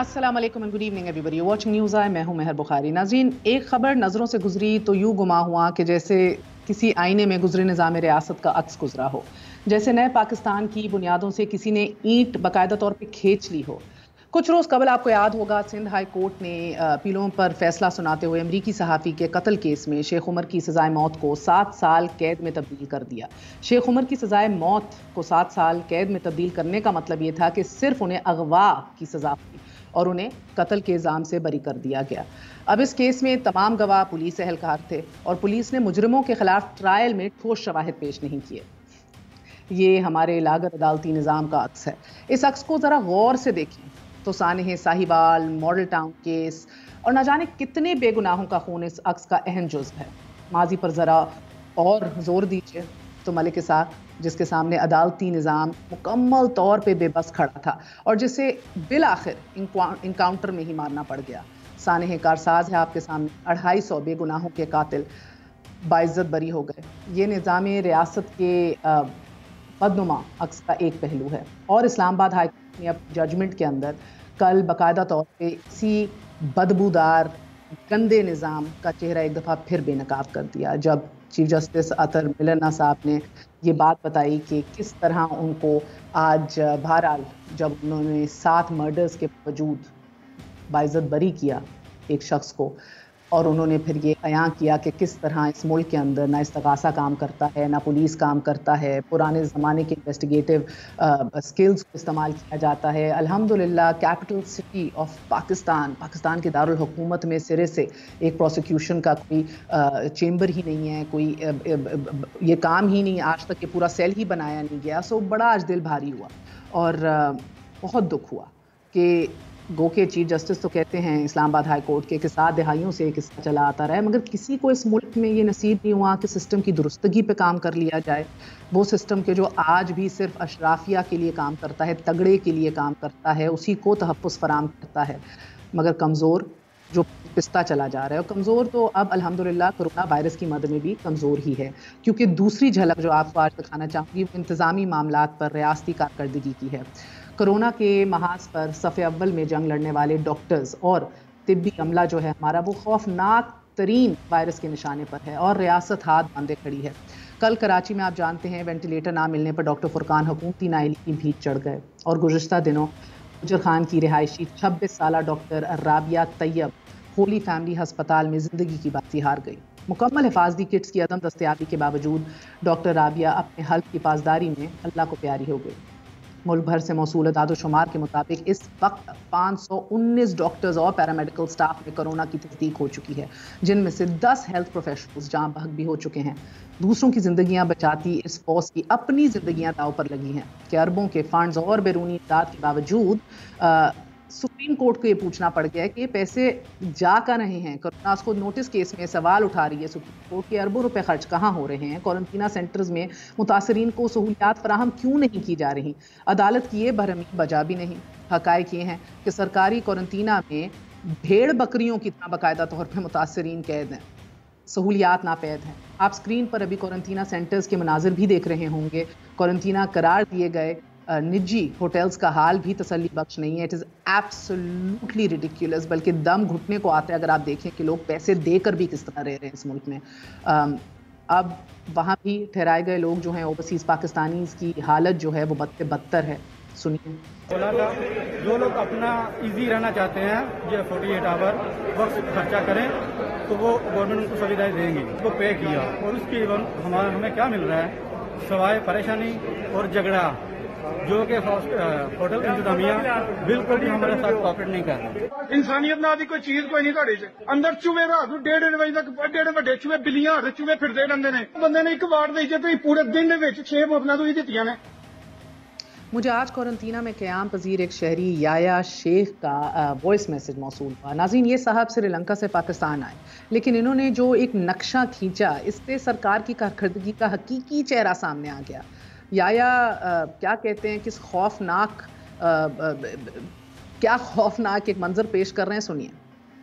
अस्सलाम वालेकुम and good evening everybody watching News Eye. मैं हूं मेहर बुखारी। नाज़रीन, एक खबर नज़रों से गुजरी तो यूं गुमा हुआ कि जैसे किसी आईने में गुजरे निज़ाम रियासत का अक्स गुजरा हो, जैसे नए पाकिस्तान की बुनियादों से किसी ने ईंट बाकायदा तौर पे खींच ली हो। कुछ रोज़ कबल आपको याद होगा सिंध हाई कोर्ट ने अपीलों पर फैसला सुनाते हुए अमरीकी सहाफ़ी के कत्ल केस में शेख उमर की सज़ाए मौत को 7 साल कैद में तब्दील कर दिया। शेख उमर की सज़ाए मौत को 7 साल कैद में तब्दील करने का मतलब ये था कि सिर्फ उन्हें अगवा की सज़ा हुई और उन्हें कत्ल के इल्ज़ाम से बरी कर दिया गया। अब इस केस में तमाम गवाह पुलिस एहलकार थे और पुलिस ने मुजरिमों के खिलाफ ट्रायल में ठोस शवाहिद पेश नहीं किए। ये हमारे लागत अदालती निज़ाम का अक्स है। इस अक्स को ज़रा गौर से देखें तो सानहे साहिवाल, मॉडल टाउन केस और न जाने कितने बेगुनाहों का खून इस अक्स का अहम जुज़्व है। माजी पर ज़रा और जोर दीजिए तो मलिक साहब, जिसके सामने अदालती निज़ाम मुकम्मल तौर पे बेबस खड़ा था और जिसे बिल आखिर इनकाउंटर में ही मारना पड़ गया। सानहे कारसाज है आपके सामने, 250 बेगुनाहों के कातिल बाइज्जत बरी हो गए। ये निज़ाम रियासत के बदनुमा अक्स का एक पहलू है और इस्लामाबाद हाई कोर्ट ने अपने जजमेंट के अंदर कल बाकायदा तौर पे इसी बदबूदार गंदे निज़ाम का चेहरा एक दफ़ा फिर बेनकाब कर दिया, जब चीफ जस्टिस अतर मिलना साहब ने ये बात बताई कि किस तरह उनको आज बहरहाल जब उन्होंने 7 मर्डर्स के बावजूद बाइज्जत बरी किया एक शख्स को, और उन्होंने फिर ये बयां किया कि किस तरह इस मुल्क के अंदर ना इस्तगासा काम करता है, ना पुलिस काम करता है, पुराने ज़माने के इन्वेस्टिगेटिव स्किल्स को इस्तेमाल किया जाता है। अल्हम्दुलिल्लाह कैपिटल सिटी ऑफ पाकिस्तान के दारुल हुकूमत में सिरे से एक प्रोसिक्यूशन का कोई चेंबर ही नहीं है, कोई ये काम ही नहीं, आज तक ये पूरा सेल ही बनाया नहीं गया। सो बड़ा आज दिल भारी हुआ और बहुत दुख हुआ कि गो के चीफ जस्टिस तो कहते हैं इस्लामाबाद हाई कोर्ट के 7 दहाइयों से किस्सा चला आता रहा है, मगर किसी को इस मुल्क में ये नसीब नहीं हुआ कि सिस्टम की दुरुस्तगी पे काम कर लिया जाए। वो सिस्टम के जो आज भी सिर्फ अशराफिया के लिए काम करता है, तगड़े के लिए काम करता है, उसी को तहफ़्फ़ुज़ फराम करता है, मगर कमज़ोर जो पिसता चला जा रहा है। और कमज़ोर तो अब अल्हम्दुलिल्लाह कोरोना वायरस की मद में भी कमज़ोर ही है, क्योंकि दूसरी झलक जो आपको आज दिखाना चाहूँगी वो इंतज़ामी मामलात पर रियासती कारकर्दगी की है। कोरोना के महाज पर सफ़े अव्वल में जंग लड़ने वाले डॉक्टर्स और तिब्बी अमला जो है हमारा, वो खौफनाक तरीन वायरस के निशाने पर है और रियासत हाथ बांधे खड़ी है। कल कराची में आप जानते हैं वेंटिलेटर ना मिलने पर डॉक्टर फुरकान हुकूमती नाइली की भीड़ चढ़ गए और गुज़िश्ता दिनों गुजर खान की रिहायशी 26 साला डॉक्टर राबिया तैयब होली फैमिली हस्पताल में ज़िंदगी की बाजी हार गई। मुकम्मल हिफाजती किट्स की अदम दस्तयाबी के बावजूद डॉक्टर राबिया अपने हल्क की पासदारी में अल्लाह को प्यारी हो गई। मुल्क भर से मौसूल दादोशुमार के मुताबिक इस वक्त 519 डॉक्टर्स और पैरामेडिकल स्टाफ में कोरोना की तस्दीक हो चुकी है, जिनमें से 10 हेल्थ प्रोफेशनल्स जान बहक भी हो चुके हैं। दूसरों की जिंदगियां बचाती इस फौज की अपनी जिंदगियां दाव पर लगी हैं कि अरबों के फंड्स और बैरूनी इमदाद के बावजूद सुप्रीम कोर्ट को ये पूछना पड़ गया है कि ये पैसे जा कर रहे हैं। कोरोना को नोटिस केस में सवाल उठा रही है सुप्रीम कोर्ट के अरबों रुपए खर्च कहाँ हो रहे हैं, क्वारंटीना सेंटर्स में मुतासरीन को सहूलियात फराहम क्यों नहीं की जा रही। अदालत की ये बरहमी बजा भी नहीं। हकायक ये हैं कि सरकारी क्वारंटीना में भेड़ बकरियों की तरह बाकायदा तौर पर मुतासरीन कैद हैं, सहूलियात नापैद हैं। आप स्क्रीन पर अभी क्वारंटीना सेंटर्स के मनाजिर भी देख रहे होंगे। क्वारंटीना करार दिए गए निजी होटल्स का हाल भी तसल्ली बख्श नहीं है। इट इज़ एब्सोल्युटली रिडिक्युलस, बल्कि दम घुटने को आता है अगर आप देखें कि लोग पैसे देकर भी किस तरह रह रहे हैं इस मुल्क में। अब वहाँ भी ठहराए गए लोग जो हैं ओवरसीज़ पाकिस्तानीज़ की हालत जो है वो बद से बदतर है। सुनिए। बोला था जो लोग अपना इजी रहना चाहते हैं, ये 48 आवर वक्त खर्चा करें तो वो गवर्नमेंट उनको सुविधाएं देंगी। वो पे किया और उसकी हमें क्या मिल रहा है सवाए परेशानी और झगड़ा, जो कि होटल इंतजामिया बिल्कुल भी हमारे साथ कोऑपरेट नहीं कर रही। इंसानियत ना दी कोई चीज कोई नहीं ਤੁਹਾਡੇ 'ਚ ਅੰਦਰ ਚੂਹੇ ਰਾਤ ਨੂੰ 1:30 ਵਜੇ ਤੱਕ ਵੱਡੇ ਵੱਡੇ ਚੂਹੇ ਬਿੱਲੀਆਂ ਹਰ ਚੂਹੇ ਫਿਰਦੇ ਰਹਿੰਦੇ ਨੇ। ਬੰਦੇ ਨੇ ਇੱਕ ਵਾਰ ਦੇ ਜੇ ਤੁਸੀਂ ਪੂਰੇ ਦਿਨ ਦੇ ਵਿੱਚ 6 ਬੋਤਲਾਂ ਤੁਸੀਂ ਦਿੱਤੀਆਂ ਨੇ। मुझे आज क्वारंटीना में क़याम पजीर एक शहरी याया शेख का वॉइस मैसेज मौसूल हुआ। नाज़रीन, ये साहब श्रीलंका से पाकिस्तान आए, लेकिन इन्होंने जो एक नक्शा खींचा इससे सरकार की कारकर्दगी का हकीकी चेहरा सामने आ गया। याया क्या कहते हैं, किस क्या खौफनाक एक मंजर पेश कर रहे हैं, सुनिए।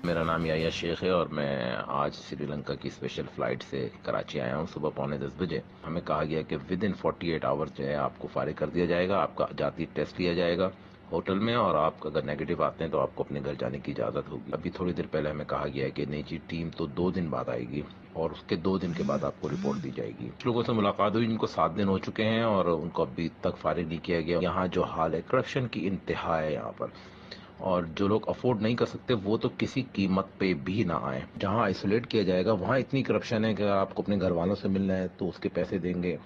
मेरा नाम याया शेख है और मैं आज श्रीलंका की स्पेशल फ़्लाइट से कराची आया हूँ सुबह 9:45 बजे। हमें कहा गया कि विद इन 48 आवर्स जो है आपको फारिग कर दिया जाएगा, आपका जाती टेस्ट लिया जाएगा ہوٹل میں، اور آپ اگر نیگیٹو آتے ہیں تو آپ کو اپنے گھر جانے کی اجازت ہوگی. ابھی تھوڑی دیر پہلے ہمیں کہا گیا ہے کہ نہیں جی ٹیم تو 2 دن بعد آئے گی اور اس کے 2 دن کے بعد آپ کو رپورٹ دی جائے گی. لوگوں سے ملاقات ہوئی جن کو 7 دن ہو چکے ہیں اور ان کو ابھی تک فارغ نہیں کیا گیا. یہاں جو حال ہے کرپشن کی انتہا ہے یہاں پر، اور جو لوگ افورڈ نہیں کر سکتے وہ تو کسی قیمت پہ بھی نہ آئیں. جہاں آئسولیٹ کیا جائے گا وہاں اتنی کرپشن ہے کہ اگر آپ کو اپنے گھر والوں سے ملنا ہے تو اس کے پیسے دیں گے،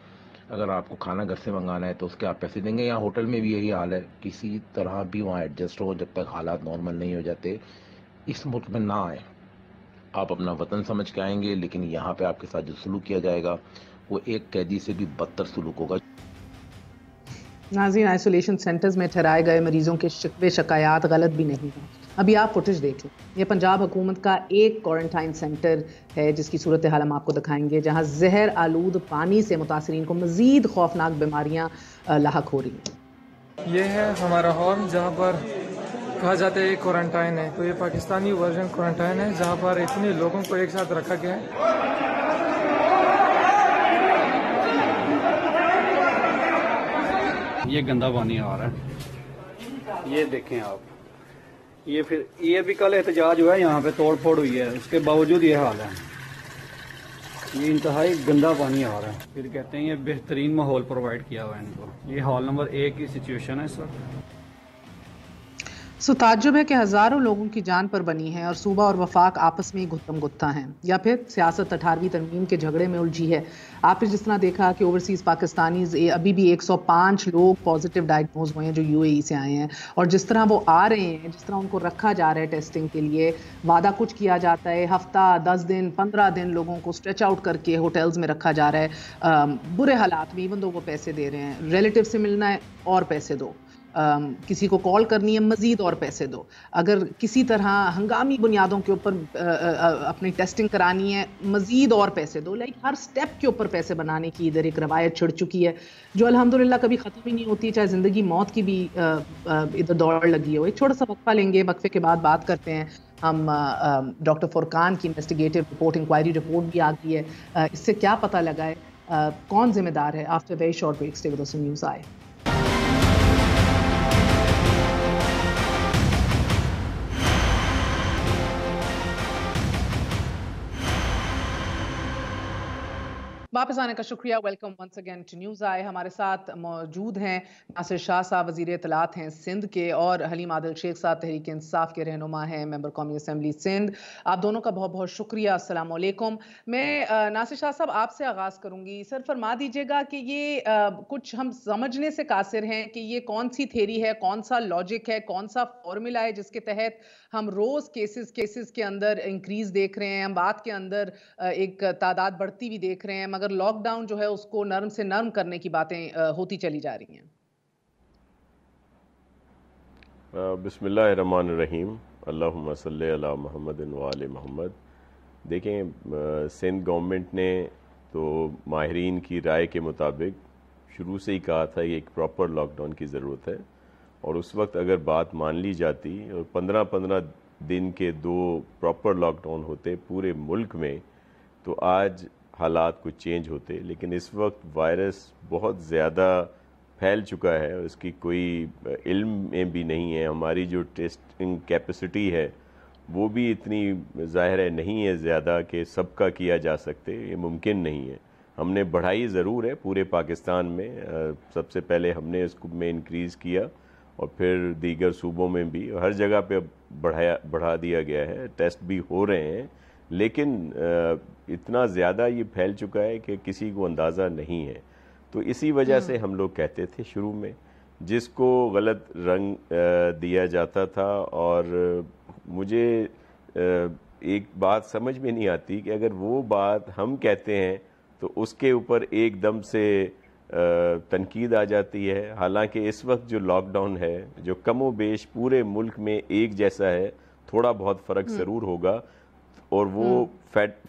اگر آپ کو کھانا گھر سے منگانا ہے تو اس کے آپ پیسے دیں گے. یا ہوٹل میں بھی یہی حال ہے، کسی طرح بھی وہاں ایڈجسٹ ہو جب تک حالات نارمل نہیں ہو جاتے. اس ملک میں نہ آئیں، آپ اپنا وطن سمجھ کے آئیں گے لیکن یہاں پہ آپ کے ساتھ جو سلوک کیا جائے گا وہ ایک قیدی سے بھی بدتر سلوک ہوگا. ناظرین، آئسولیشن سینٹرز میں ٹھہرائے گئے مریضوں کے شکوے شکایات غلط بھی نہیں ہیں. ابھی آپ فوٹیج دیکھ لیں. یہ پنجاب حکومت کا ایک کوارنٹائن سینٹر ہے جس کی صورتحال ہم آپ کو دکھائیں گے، جہاں زہر آلود پانی سے متاثرین کو مزید خوفناک بیماریاں لاحق ہو رہی ہیں. یہ ہے ہمارا ہال جہاں پر کہا جاتا ہے ایک کوارنٹائن ہے، تو یہ پاکستانی ورژن کوارنٹائن ہے جہاں پر اتنے لوگوں کو ایک ساتھ رکھا گیا ہے. یہ گندا پانی آ رہا ہے، یہ دیکھیں آپ. یہ بھی کل احتجاج ہوا ہے، یہاں پہ توڑ پھوڑ ہوئی ہے، اس کے باوجود یہ حال ہے. یہ انتہائی گندا پانی آ رہا ہے. پھر کہتے ہیں یہ بہترین ماحول پرووائڈ کیا ہوا ہے ان کو. یہ ہال نمبر 1 کی سچویشن ہے اس وقت. سو تعجب ہے کہ ہزاروں لوگوں کی جان پر بنی ہے اور صوبہ اور وفاق آپس میں گتم گتھا ہیں، یا پھر سیاست 18ویں ترمیم کے جھگڑے میں الجھی ہے. آپ نے جس طرح دیکھا کہ اوورسیز پاکستانیز ابھی بھی 105 لوگ پازیٹیو ڈائگنوز ہوئے ہیں جو UAE سے آئے ہیں، اور جس طرح وہ آ رہے ہیں، جس طرح ان کو رکھا جا رہا ہے ٹیسٹنگ کے لیے، وعدہ کچھ کیا جاتا ہے، ہفتہ 10 دن 15 دن لوگوں کو اسٹریچ آؤٹ کر کے ہوٹلز میں رکھا جا رہا ہے برے حالات میں، ایون دو وہ پیسے دے رہے ہیں. ریلیٹیو سے ملنا ہے اور پیسے دو، کسی کو کال کرنی ہے مزید اور پیسے دو، اگر کسی طرح ہنگامی بنیادوں کے اوپر اپنی ٹیسٹنگ کرانی ہے مزید اور پیسے دو. لائک ہر سٹیپ کے اوپر پیسے بنانے کی ادھر ایک روایت چھڑ چکی ہے جو الحمدللہ کبھی ختم ہی نہیں ہوتی، چاہے زندگی موت کی بھی ادھر دوڑ لگی ہو. ایک چھوٹا سا وقفہ لیں گے، وقفے کے بعد بات کرتے ہیں ہم. ڈاکٹر فرقان کی انویسٹیگیٹو رپورٹ، انکوائری رپورٹ بھی آ گئی ہے، اس سے کیا پتہ لگا ہے، کون ذمہ دار ہے. After very short break stay with us on News Eye. واپس آنے کا شکریہ. Welcome once again to News Eye. ہمارے ساتھ موجود ہیں ناصر شاہ صاحب، وزیر اطلاعات ہیں سندھ کے، اور حلیم عادل شیخ صاحب تحریک انصاف کے رہنما ہیں، ممبر قومی اسمبلی سندھ. آپ دونوں کا بہت بہت شکریہ. السلام علیکم. میں ناصر شاہ صاحب آپ سے آغاز کروں گی. سر فرما دیجیے گا کہ یہ کچھ ہم سمجھنے سے قاصر ہیں کہ یہ کون سی تھیری ہے، کون سا لاجک ہے، کون سا فارمولا ہے جس کے تحت ہم روز کیسز کے اندر انکریز دیکھ رہے ہیں، ہم بات کے اندر ایک تعداد بڑھتی بھی دیکھ رہے ہیں، مگر لاک ڈاؤن جو ہے اس کو نرم سے نرم کرنے کی باتیں ہوتی چلی جا رہی ہیں. بسم اللہ الرحمن الرحیم. اللہم صلی علی محمد وآل محمد. دیکھیں، سندھ گورنمنٹ نے تو ماہرین کی رائے کے مطابق شروع سے ہی کہا تھا کہ ایک پراپر لاک ڈاؤن کی ضرورت ہے، اور اس وقت اگر بات مان لی جاتی اور 15 دن کے 2 پراپر لاک ڈاؤن ہوتے پورے ملک میں تو آج حالات کچھ چینج ہوتے. لیکن اس وقت وائرس بہت زیادہ پھیل چکا ہے اور اس کی کوئی علم میں بھی نہیں ہے. ہماری جو ٹیسٹنگ کیپیسٹی ہے وہ بھی اتنی ظاہر ہے نہیں ہے زیادہ کہ سب کا کیا جا سکتے، یہ ممکن نہیں ہے. ہم نے بڑھائی ضرور ہے پورے پاکستان میں، سب سے پہلے ہم نے اس کو میں انکریز کیا اور پھر دیگر صوبوں میں بھی ہر جگہ پہ بڑھا دیا گیا ہے. ٹیسٹ بھی ہو رہے ہیں، لیکن اتنا زیادہ یہ پھیل چکا ہے کہ کسی کو اندازہ نہیں ہے. تو اسی وجہ سے ہم لوگ کہتے تھے شروع میں، جس کو غلط رنگ دیا جاتا تھا. اور مجھے ایک بات سمجھ میں نہیں آتی کہ اگر وہ بات ہم کہتے ہیں تو اس کے اوپر ایک دم سے تنقید آ جاتی ہے. حالانکہ اس وقت جو لاک ڈاؤن ہے جو کم و بیش پورے ملک میں ایک جیسا ہے، تھوڑا بہت فرق ضرور ہوگا، اور وہ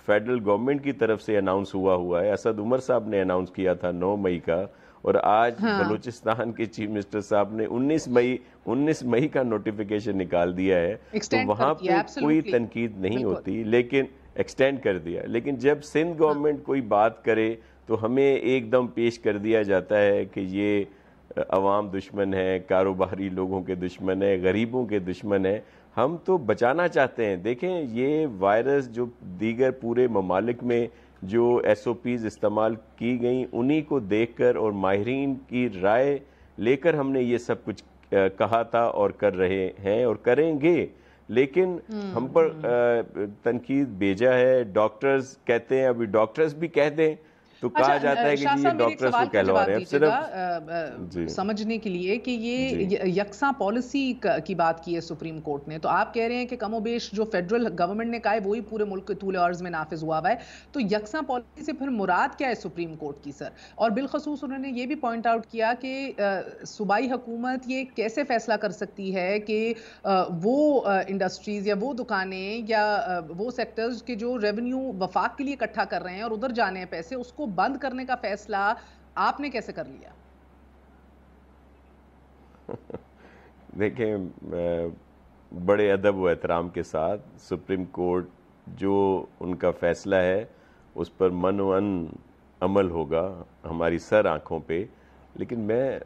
فیڈرل گورنمنٹ کی طرف سے اناؤنس ہوا ہے. اسد عمر صاحب نے اناؤنس کیا تھا 9 مئی کا، اور آج بلوچستان کے چیف منسٹر صاحب نے 19 مئی کا نوٹیفیکیشن نکال دیا ہے. تو وہاں پہ کوئی تنقید نہیں ہوتی، لیکن ایکسٹینڈ کر دیا. لیکن جب سندھ گورنمنٹ کوئی بات کرے تو ہمیں ایک دم پیش کر دیا جاتا ہے کہ یہ عوام دشمن ہیں، کاروباری لوگوں کے دشمن ہیں، غریبوں کے دشمن ہیں. ہم تو بچانا چاہتے ہیں. دیکھیں یہ وائرس جو دیگر پورے ممالک میں جو ایس او پیز استعمال کی گئیں انہی کو دیکھ کر اور ماہرین کی رائے لے کر ہم نے یہ سب کچھ کہا تھا اور کر رہے ہیں اور کریں گے. لیکن ہم پر تنقید بھیجا ہے. ڈاکٹرز کہتے ہیں، ابھی ڈاکٹرز بھی کہہ دیں تو کہا جاتا ہے کہ یہ ڈاکٹرز کو کہلوا رہے ہیں. صرف سمجھنے کے لیے کہ یہ یکساں پالیسی کی بات کی ہے سپریم کورٹ نے، تو آپ کہہ رہے ہیں کہ کم و بیش جو فیڈرل گورنمنٹ نے کہا ہے وہی پورے ملک کے طول عرض میں نافذ ہوا ہے. تو یکساں پالیسی سے پھر مراد کیا ہے سپریم کورٹ کی سر؟ اور بالخصوص انہوں نے یہ بھی پوائنٹ آؤٹ کیا کہ صوبائی حکومت یہ کیسے فیصلہ کر سکتی ہے کہ وہ انڈسٹریز یا وہ دکانیں یا وہ سیکٹرز کے جو ریونیو وفاق کے لیے اکٹھا کر رہے ہیں اور ادھر جانے ہیں پیسے، اس کو بند کرنے کا فیصلہ آپ نے کیسے کر لیا؟ دیکھیں بڑے ادب و احترام کے ساتھ سپریم کورٹ جو ان کا فیصلہ ہے اس پر منوعن عمل ہوگا ہماری سر آنکھوں پہ. لیکن میں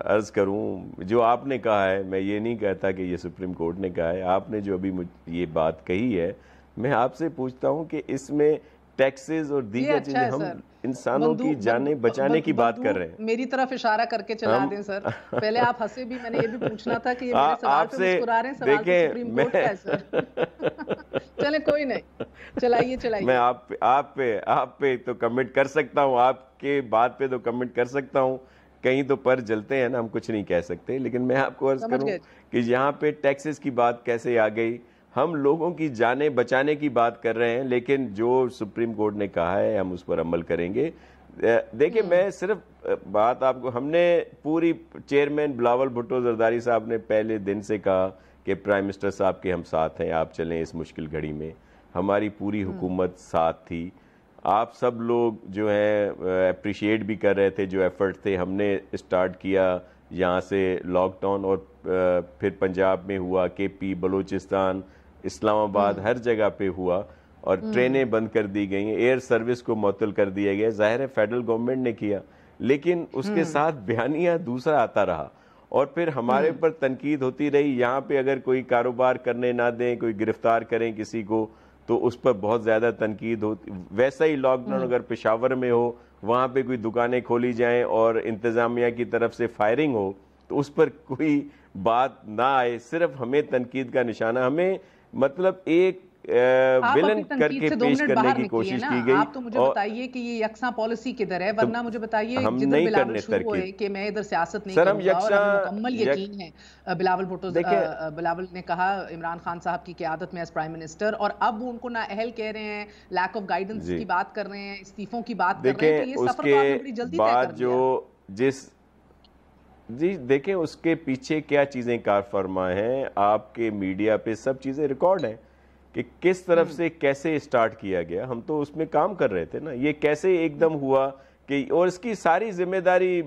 عرض کروں جو آپ نے کہا ہے، میں یہ نہیں کہتا کہ یہ سپریم کورٹ نے کہا ہے. آپ نے جو ابھی یہ بات کہی ہے، میں آپ سے پوچھتا ہوں کہ اس میں ٹیکسز اور دیگر چیزیں، ہم انسانوں کی جانیں بچانے کی بات کر رہے ہیں. میری طرف اشارہ کر کے چلا دیں سر. پہلے آپ ہنسے بھی، میں نے یہ بھی پوچھنا تھا کہ یہ میرے سوال پہ مسکرا رہے ہیں، سوال پہ سپریم کورٹ کا ہے سر. چلیں کوئی نہیں، چلائیے. میں آپ پہ تو کمنٹ کر سکتا ہوں، آپ کے بات پہ تو کمنٹ کر سکتا ہوں. کہیں تو پر جلتے ہیں نا، ہم کچھ نہیں کہہ سکتے. لیکن میں آپ کو عرض کروں کہ یہاں پہ ٹیکسز کی بات کیسے آ گئی. ہم لوگوں کی جانیں بچانے کی بات کر رہے ہیں، لیکن جو سپریم کورٹ نے کہا ہے ہم اس پر عمل کریں گے. دیکھیں میں صرف بات آپ کو، ہم نے پوری چیئرمین بلاول بھٹو زرداری صاحب نے پہلے دن سے کہا کہ پرائم منسٹر صاحب کے ہم ساتھ ہیں، آپ چلیں اس مشکل گھڑی میں. ہماری پوری حکومت ساتھ تھی. آپ سب لوگ جو ہیں اپریشیٹ بھی کر رہے تھے جو ایفرٹ تھے. ہم نے اسٹارٹ کیا یہاں سے لاک ڈاؤن، اور پھر پنجاب میں ہوا، کے پی، بلوچستان، اسلام آباد، ہر جگہ پہ ہوا، اور ٹرینیں بند کر دی گئیں، ایئر سروس کو معطل کر دیا گیا. ظاہر ہے فیڈرل گورنمنٹ نے کیا، لیکن اس کے ساتھ بیانیہ دوسرا آتا رہا، اور پھر ہمارے پر تنقید ہوتی رہی. یہاں پہ اگر کوئی کاروبار کرنے نہ دیں، کوئی گرفتار کریں کسی کو تو اس پر بہت زیادہ تنقید ہوتی. ویسا ہی لاک ڈاؤن اگر پشاور میں ہو، وہاں پہ کوئی دکانیں کھولی جائیں اور انتظامیہ کی طرف سے فائرنگ ہو تو اس پر کوئی بات نہ آئے، صرف ہمیں تنقید کا نشانہ، ہمیں مطلب ایک ویلن کر کے پیش کرنے کی کوشش کی گئی. آپ تو مجھے بتائیے کہ یہ یکساں پالیسی کدھر ہے، ورنہ مجھے بتائیے جدھر بلاول شروع ہوئے کہ میں ادھر سیاست نہیں کروں گا، اور ہمیں مکمل یقین ہے بلاول بھٹو، بلاول نے کہا عمران خان صاحب کی قیادت میں ایز پرائم منسٹر، اور اب وہ ان کو نااہل کہہ رہے ہیں، لیک آف گائیڈنس کی بات کر رہے ہیں، استعفوں کی بات کر رہے ہیں. تو یہ سفر تو آپ نے بڑی جلدی طے کر دیا. جی دیکھیں اس کے پیچھے کیا چیزیں کار فرما ہیں. آپ کے میڈیا پہ سب چیزیں ریکارڈ ہیں کہ کس طرف سے کیسے اسٹارٹ کیا گیا. ہم تو اس میں کام کر رہے تھے نا. یہ کیسے ایک دم ہوا کہ، اور اس کی ساری ذمہ داری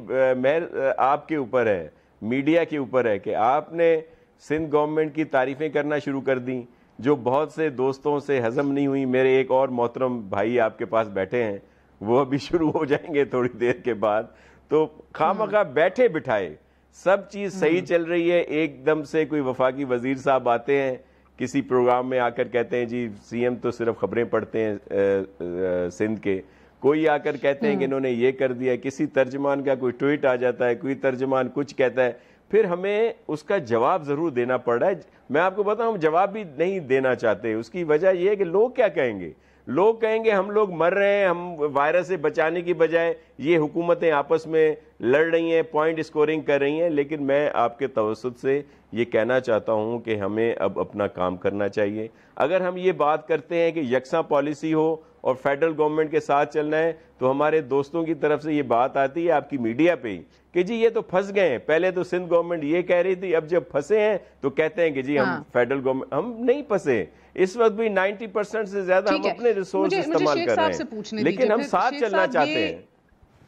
آپ کے اوپر ہے، میڈیا کے اوپر ہے کہ آپ نے سندھ گورنمنٹ کی تعریفیں کرنا شروع کر دیں جو بہت سے دوستوں سے ہضم نہیں ہوئی. میرے ایک اور محترم بھائی آپ کے پاس بیٹھے ہیں، وہ ابھی شروع ہو جائیں گے تھوڑی دیر کے بعد. تو خواہ بیٹھے بٹھائے سب چیز صحیح چل رہی ہے، ایک دم سے کوئی وفاقی وزیر صاحب آتے ہیں کسی پروگرام میں، آ کر کہتے ہیں جی سی ایم تو صرف خبریں پڑھتے ہیں سندھ کے. کوئی آ کر کہتے ہیں کہ انہوں نے یہ کر دیا. کسی ترجمان کا کوئی ٹویٹ آ جاتا ہے، کوئی ترجمان کچھ کہتا ہے، پھر ہمیں اس کا جواب ضرور دینا پڑ رہا ہے. میں آپ کو بتاؤں، ہم جواب بھی نہیں دینا چاہتے. اس کی وجہ یہ ہے کہ لوگ کیا کہیں گے. لوگ کہیں گے ہم لوگ مر رہے ہیں، ہم وائرس سے بچانے کی بجائے یہ حکومتیں آپس میں لڑ رہی ہیں، پوائنٹ اسکورنگ کر رہی ہیں. لیکن میں آپ کے توسط سے یہ کہنا چاہتا ہوں کہ ہمیں اب اپنا کام کرنا چاہیے. اگر ہم یہ بات کرتے ہیں کہ یکساں پالیسی ہو اور فیڈرل گورنمنٹ کے ساتھ چلنا ہے، تو ہمارے دوستوں کی طرف سے یہ بات آتی ہے آپ کی میڈیا پہ ہی کہ جی یہ تو پھنس گئے ہیں. پہلے تو سندھ گورنمنٹ یہ کہہ رہی تھی، اب جب پھنسے ہیں تو کہتے ہیں کہ جی ہم فیڈرل گورنمنٹ. ہم نہیں پھنسے. اس وقت بھی 90% سے زیادہ ہم اپنے ریسورس استعمال کر رہے ہیں، لیکن ہم ساتھ چلنا چاہتے ہیں.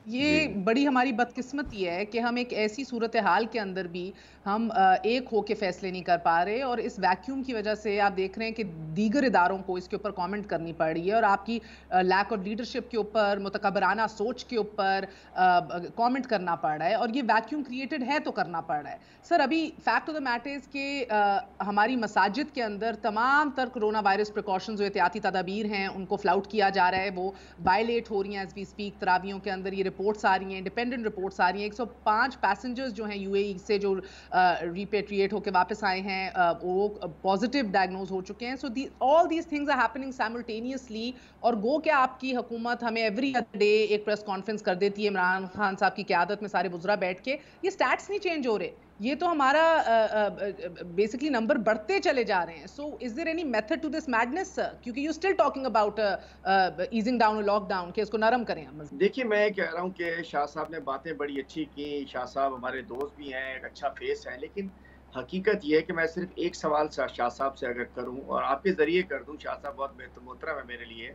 یہ بڑی ہماری بدقسمتی ہے کہ ہم ایک ایسی صورتحال کے اندر بھی ہم ایک ہو کے فیصلے نہیں کر پا رہے، اور اس ویکیوم کی وجہ سے آپ دیکھ رہے ہیں کہ دیگر اداروں کو اس کے اوپر کامنٹ کرنی پڑ رہی ہے، اور آپ کی لیک آف لیڈرشپ کے اوپر، متکبرانہ سوچ کے اوپر کامنٹ کرنا پڑ رہا ہے، اور یہ ویکیوم کریٹڈ ہے تو کرنا پڑ رہا ہے۔ سر، ابھی فیکٹ آف دا میٹر کہ ہماری مساجد کے اندر تمام تر کرونا وائرس پریکاشنز جو احتیاطی تدابیر ہیں ان کو فلاؤٹ کیا جا رہا ہے، وہ وائلیٹ ہو رہی ہیں ایز وی اسپیک۔ تراویحوں کے اندر یہ رپورٹس آ رہی ہیں، انڈیپینڈنٹ رپورٹس آ رہی ہیں، 105 پیسنجرز جو ہیں یو اے ای سے جو ریپیٹریٹ ہو کے واپس آئے ہیں وہ پازیٹیو ڈائگنوز ہو چکے ہیں۔ So all these things are happening simultaneously, اور گو کہ آپ کی حکومت ہمیں ایوری ادر ڈے ایک پریس کانفرنس کر دیتی ہے عمران خان صاحب کی قیادت میں سارے وزراء بیٹھ کے، یہ سٹیٹس نہیں چینج ہو رہے، یہ تو ہمارا بیسکلی نمبر بڑھتے چلے جا رہے ہیں۔ So is there any method to this madness sir? کیونکہ you still talking about easing down lockdown, کہ اس کو نرم کریں ہم۔ دیکھیے، میں کہہ رہا ہوں کہ شاہ صاحب نے باتیں بڑی اچھی کی، شاہ صاحب ہمارے دوست بھی ہیں، ایک اچھا فیس ہے، لیکن حقیقت یہ ہے کہ میں صرف ایک سوال شاہ صاحب سے اگر کروں اور آپ کے ذریعے کر دوں، شاہ صاحب بہت محترم ہے میرے لیے،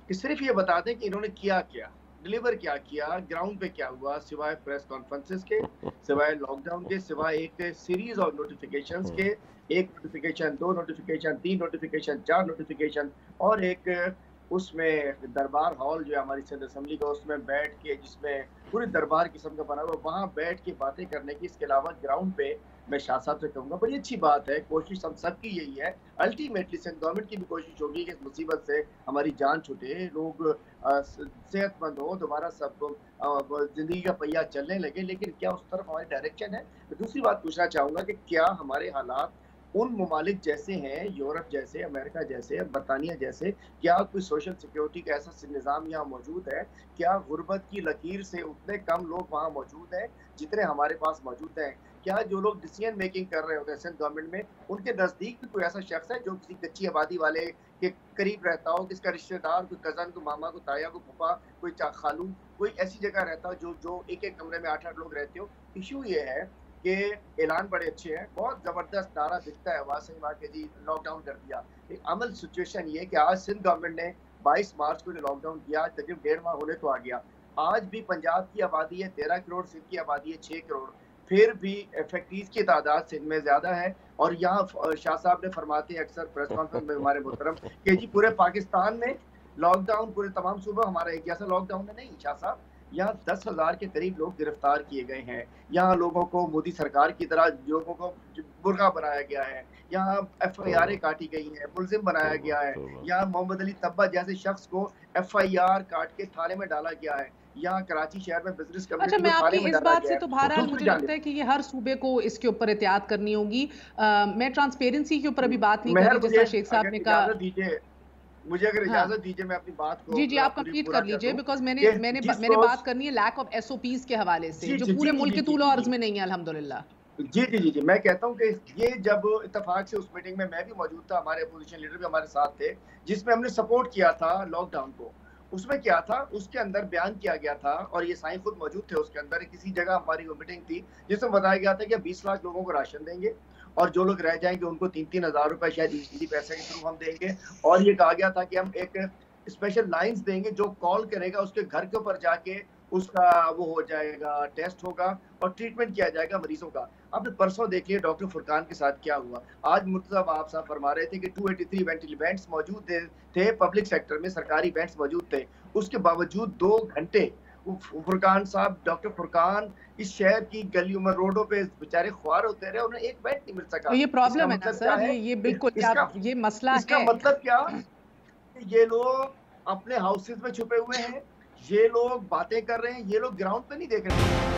کہ صرف یہ بتا دیں کہ انہوں نے کیا ڈلیور کیا گراؤنڈ پہ کیا ہوا، سوائے پریس کانفرنسز کے، سوائے لاک ڈاؤن کے، سوائے ایک سیریز آف نوٹیفیکیشنز کے، 1 نوٹیفیکیشن، 2 نوٹیفیکیشن، 3 نوٹیفیکیشن، 4 نوٹیفیکیشن، اور ایک اس میں دربار ہال جو ہے ہماری صدر اسمبلی کا، اس میں بیٹھ کے، جس میں پوری دربار قسم کا بنا ہوا، وہاں بیٹھ کے باتیں کرنے کی۔ اس کے علاوہ گراؤنڈ پہ میں شاہ صاحب سے کہوں گا بڑی اچھی بات ہے، کوشش ہم سب کی یہی ہے، الٹیمیٹلی سندھ گورنمنٹ کی بھی کوشش ہوگی کہ اس مصیبت سے ہماری جان چھوٹے، لوگ صحت مند ہو، دوبارہ سب کو زندگی کا پہیہ چلنے لگے، لیکن کیا اس طرف ہماری ڈائریکشن ہے؟ دوسری بات پوچھنا چاہوں گا کہ کیا ہمارے حالات ان ممالک جیسے ہیں، یورپ جیسے، امریکہ جیسے، برطانیہ جیسے، کیا کوئی سوشل سیکیورٹی کا ایسا نظام یہاں موجود ہے؟ کیا غربت کی لکیر سے اتنے کم لوگ وہاں موجود ہیں جتنے ہمارے پاس موجود ہیں؟ کیا جو لوگ ڈیسیژن میکنگ کر رہے ہوتے ہیں سندھ گورنمنٹ میں، ان کے نزدیک بھی کوئی ایسا شخص ہے جو کسی کچی آبادی والے کے قریب رہتا ہو، کس کا رشتہ دار، کوئی کزن، کوئی ماما، کوئی تایا، کوئی پھپھا، کوئی خالو، کوئی ایسی جگہ رہتا ہو جو ایک کمرے میں 8 لوگ رہتے ہو؟ ایشو یہ ہے کہ اعلان بڑے اچھے ہیں، بہت زبردست نعرہ دکھتا ہے آواز سے کہ جی لاک ڈاؤن کر دیا، عمل سچویشن یہ ہے کہ آج سندھ گورنمنٹ نے 22 مارچ کو جو لاک ڈاؤن کیا، تقریباً 1.5 ماہ ہونے تو آ گیا، آج بھی پنجاب کی آبادی ہے 13 کروڑ، سندھ کی آبادی ہے 6 کروڑ، پھر بھی افیکٹیز کی تعداد سندھ میں زیادہ ہے۔ اور یہاں شاہ صاحب نے فرماتے ہیں اکثر پریس کانفرنس میں ہمارے محترم کہ جی پورے پاکستان میں لاک ڈاؤن، پورے تمام صوبہ ہمارا ایک جیسا لاک ڈاؤن ہے۔ نہیں شاہ صاحب، یہاں 10,000 کے قریب لوگ گرفتار کیے گئے ہیں، یہاں لوگوں کو مودی سرکار کی طرح لوگوں کو برقع بنایا گیا ہے، یہاں FIR کاٹی گئی ہیں، ملزم بنایا گیا ہے، یہاں محمد علی طبہ جیسے شخص کو FIR کاٹ کے تھانے میں ڈالا گیا ہے، یہاں کراچی شہر میں بزنس اچھا، میں آپ کی اس بات سے تو بہرحال مجھے لگتا ہے کہ یہ ہر صوبے کو اس کے اوپر احتیاط کرنی ہوگی۔ میں ٹرانسپیرنسی کے اوپر ابھی بات نہیں کر رہی، جیسا شیخ صاحب نے کہا۔ مجھے اگر اجازت دیجیے میں اپنی بات کو جی آپ کمپلیٹ کر لیجئے، بیکاز میں نے بات کرنی ہے لیک آف SOPs کے حوالے سے جو پورے ملک کے طول و عرض میں نہیں ہے الحمدللہ۔ جی میں کہتا ہوں کہ یہ جب اتفاق سے اس میٹنگ میں بھی موجود تھا، ہمارے اپوزیشن لیڈر بھی ہمارے ساتھ تھے، جس میں ہم نے سپورٹ کیا تھا لاک ڈاؤن کو، اس میں کیا تھا، اس کے اندر بیان کیا گیا تھا، اور یہ سائن خود موجود تھے اس کے اندر، کسی جگہ ہماری وہ میٹنگ تھی جس میں بتایا گیا تھا کہ 20 لاکھ لوگوں کو راشن دیں گے، اور جو لوگ رہ جائیں گے ان کو 3-3 ہزار روپے شاید ایزی پیسے کے تھرو ہم دیں گے، اور یہ کہا گیا تھا کہ ہم ایک اسپیشل لائنز دیں گے، جو کال کرے گا اس کے گھر کے اوپر جا کے اس کا وہ ہو جائے گا، ٹیسٹ ہوگا اور ٹریٹمنٹ کیا جائے گا مریضوں کا۔ اب پرسوں دیکھیے ڈاکٹر فرقان کے ساتھ کیا ہوا، آج مرتضیٰ آپ صاحب فرما رہے تھے کہ 283 وینٹس موجود تھے پبلک سیکٹر میں، سرکاری وینٹس موجود تھے، اس کے باوجود 2 گھنٹے فرقان صاحب، ڈاکٹر فرقان اس شہر کی گلیوں میں روڈوں پہ بیچارے خوار ہوتے رہے، انہیں ایک بیڈ نہیں مل سکا۔ یہ پرابلم ہے نا سر، یہ بالکل یہ مسئلہ ہے۔ اس کا مطلب کیا؟ یہ لوگ اپنے ہاؤسز میں چھپے ہوئے ہیں، یہ لوگ باتیں کر رہے ہیں، یہ لوگ گراؤنڈ پہ نہیں دیکھ رہے ہیں۔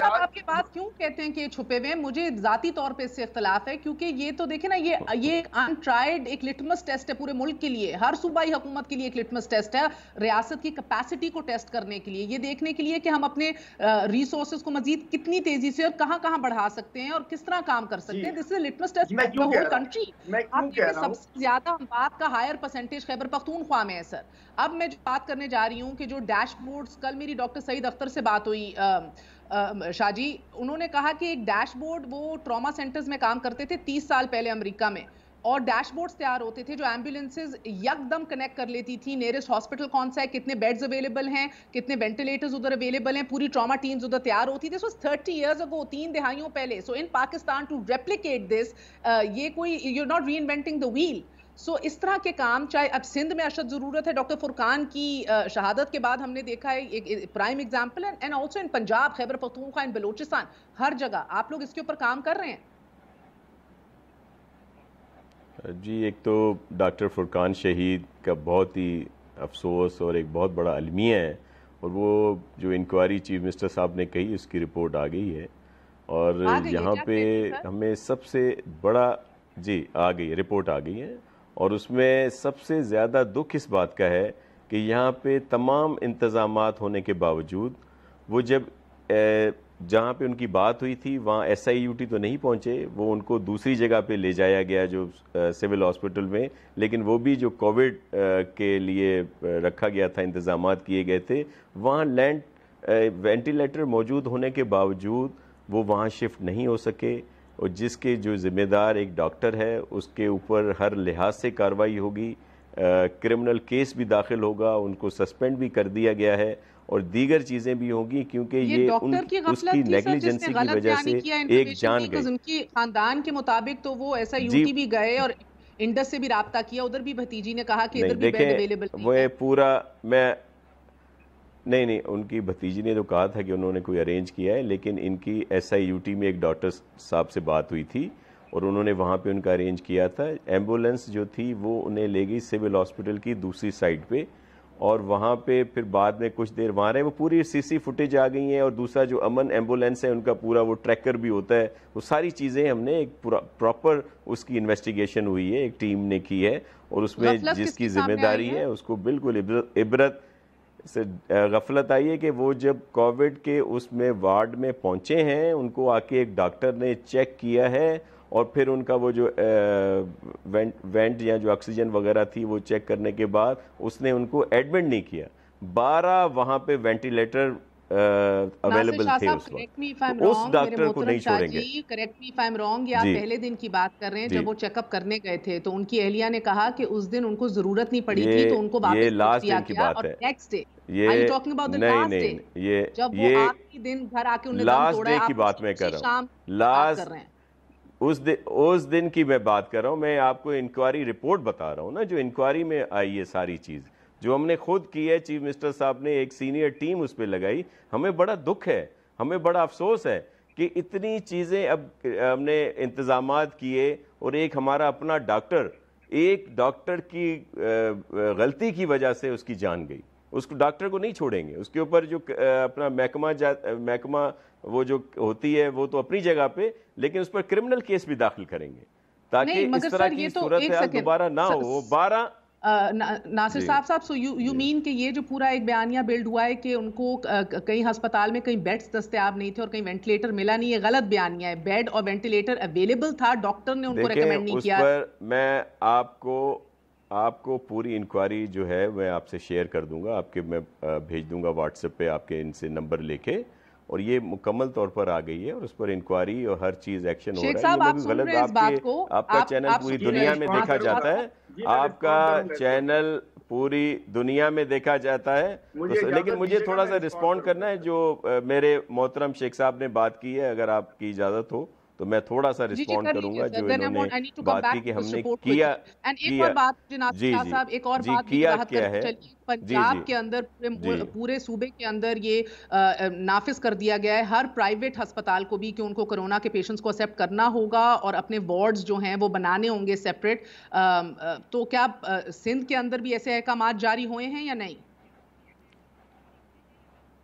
آپ کے بات کیوں کہتے ہیں کہ چھپے ہوئے ہیں؟ مجھے ذاتی طور پہ اس سے اختلاف ہے، کیونکہ یہ تو دیکھیں نا، یہ ایک انٹرائیڈ ایک لٹمس ٹیسٹ ہے پورے ملک کے لیے، ہر صوبائی حکومت کے لیے ایک لٹمس ٹیسٹ ہے، ریاست کی کیپیسٹی کو ٹیسٹ کرنے کے لیے، یہ دیکھنے کے لیے کہ ہم اپنے ریسورسز کو مزید کتنی تیزی سے اور کہاں کہاں بڑھا سکتے ہیں اور کس طرح کام کر سکتے ہیں۔ This is litmus test for the whole country. سب سے زیادہ بات کا ہائر پرسنٹیج خیبر پختونخوا میں ہے سر۔ اب میں جو بات کرنے جا رہی ہوں کہ جو ڈیش بورڈز، کل میری ڈاکٹر سعید اختر سے بات ہوئی शाह जी, उन्होंने कहा कि एक डैशबोर्ड, वो ट्रॉमा सेंटर्स में काम करते थे 30 साल पहले अमेरिका में, और डैशबोर्ड्स तैयार होते थे जो एम्बुलेंसेज यकदम कनेक्ट कर लेती थी, नियरेस्ट हॉस्पिटल कौन सा है, कितने बेड्स अवेलेबल हैं, कितने वेंटिलेटर्स उधर अवेलेबल हैं, पूरी ट्रॉमा टीम्स उधर तैयार होती थी। 30 इयर्स अगो, 3 दहाइयों पहले। सो इन पाकिस्तान टू रेप्लिकेट दिस, ये कोई, यू आर नॉट री इन्वेंटिंग द व्हील। सो इस तरह के काम, चाहे अब सिंध में अशद जरूरत है, डॉक्टर फुरकान की शहादत के बाद हमने देखा है एक प्राइम एग्जाम्पल है, and also in Punjab, Khyber Pakhtunkhwa, in Balochistan, हर जगह आप लोग इसके ऊपर काम कर रहे हैं। जी, एक तो डॉक्टर फुरकान शहीद का बहुत ही अफसोस और एक बहुत बड़ा अलमिया है, और वो जो इंक्वायरी चीफ मिनिस्टर साहब ने कही उसकी रिपोर्ट आ गई है, और यहाँ पे हमें सबसे बड़ा, जी आ गई, रिपोर्ट आ गई है, और उसमें सबसे ज़्यादा दुख इस बात का है कि यहाँ पे तमाम इंतज़ामात होने के बावजूद वो जब जहाँ पे उनकी बात हुई थी वहाँ SIUT तो नहीं पहुँचे, वो उनको दूसरी जगह पे ले जाया गया जो सिविल हॉस्पिटल में, लेकिन वो भी जो कोविड के लिए रखा गया था, इंतज़ामात किए गए थे, वहाँ वेंटिलेटर मौजूद होने के बावजूद वो वहाँ शिफ्ट नहीं हो सके, और जिसके जो ज़िम्मेदार एक डॉक्टर है उसके ऊपर हर लिहाज से कार्रवाई होगी, क्रिमिनल केस भी दाखिल होगा, उनको सस्पेंड भी कर दिया गया है, और दीगर चीज़ें भी होंगी, क्योंकि ये उसकी नेग्लिजेंसी की वजह से एक जान गई। उनके खानदान के मुताबिक तो वो SIUT भी गए और इंडस से भी राब्ता किया, उधर भी भतीजी ने कहा कि इधर भी बेड अवेलेबल नहीं है। वो पूरा नहीं, उनकी भतीजी ने तो कहा था कि उन्होंने कोई अरेंज किया है, लेकिन इनकी SIUT में एक डॉक्टर साहब से बात हुई थी और उन्होंने वहाँ पे उनका अरेंज किया था। एम्बुलेंस जो थी वो उन्हें ले गई सिविल हॉस्पिटल की दूसरी साइड पे, और वहाँ पे फिर बाद में कुछ देर वहाँ रहे, वो पूरी CC फुटेज आ गई हैं, और दूसरा जो अमन एम्बुलेंस है उनका पूरा वो ट्रैकर भी होता है, वो सारी चीज़ें हमने एक प्रॉपर उसकी इन्वेस्टिगेशन हुई है, एक टीम ने की है, और उसमें जिसकी जिम्मेदारी है उसको बिल्कुल इबरत से गफलत आई है कि वो जब कोविड के उसमें वार्ड में पहुंचे हैं, उनको आके एक डॉक्टर ने चेक किया है, और फिर उनका वो जो वेंट या जो ऑक्सीजन वगैरह थी वो चेक करने के बाद उसने उनको एडमिट नहीं किया। 12 वहाँ पे वेंटिलेटर अवेलेबल थे उस वक्त, उस डॉक्टर को नहीं छोड़ेंगे। Correct me if I am wrong, ये आप पहले दिन की बात कर रहे हैं जब वो चेकअप करने गए थे, तो उनकी एहलिया ने कहा कि उस दिन उनको जरूरत नहीं पड़ी थी, तो उनको वापस लास्ट दिन की बात है। नेक्स्ट डे नहीं, जब वो आखिरी दिन घर आके उन्हें लास्ट डे की बात मैं कर रहा हूँ, लास्ट उस दिन की मैं बात कर रहा हूँ। मैं आपको इंक्वायरी रिपोर्ट बता रहा हूँ ना, जो इंक्वायरी में आई है सारी चीज़, जो हमने खुद की है, चीफ मिनिस्टर साहब ने एक सीनियर टीम उस पर लगाई। हमें बड़ा दुख है, हमें बड़ा अफसोस है कि इतनी चीज़ें अब हमने इंतज़ामात किए, और एक हमारा अपना डॉक्टर, एक डॉक्टर की गलती की वजह से उसकी जान गई। उसको डॉक्टर को नहीं छोड़ेंगे, उसके ऊपर जो अपना महकमा वो जो होती है वो तो अपनी जगह पे, लेकिन उस पर क्रिमिनल केस भी दाखिल करेंगे, ताकि इस तरह की सूरत हाल दोबारा ना हो। 12 नासिर साहब, सो यू मीन कि ये जो पूरा एक बयानिया बिल्ड हुआ है कि उनको कहीं अस्पताल में कहीं बेड्स दस्तयाब नहीं थे और कहीं वेंटिलेटर मिला नहीं, है गलत बयानिया है। बेड और वेंटिलेटर अवेलेलेबल था, डॉक्टर ने उनको रेकमेंड नहीं किया। उस पर मैं आपको पूरी इंक्वायरी जो है मैं आपसे शेयर कर दूंगा, मैं भेज दूंगा व्हाट्सएप पे आपके इनसे नंबर लेके, और ये मुकम्मल तौर पर आ गई है, और उस पर इंक्वायरी और हर चीज एक्शन हो रहा है। ये गलत आपका चैनल पूरी दुनिया में देखा जाता है, आपका चैनल पूरी दुनिया में देखा जाता है, लेकिन मुझे थोड़ा सा रिस्पॉन्ड करना है जो मेरे मोहतरम शेख साहब ने बात की है। अगर आपकी इजाजत हो तो मैं थोड़ा सा रिस्पॉन्ड करूंगा जो इन्होंने बात की कि हमने किया। एक और बात साहब, एक और बात किया क्या है, पंजाब के अंदर पूरे सूबे के अंदर ये नाफिज कर दिया गया है हर प्राइवेट अस्पताल को भी कि उनको कोरोना के पेशेंट्स को एक्सेप्ट करना होगा और अपने वार्ड्स जो हैं वो बनाने होंगे सेपरेट। तो क्या सिंध के अंदर भी ऐसे अहकाम जारी हुए हैं या नहीं?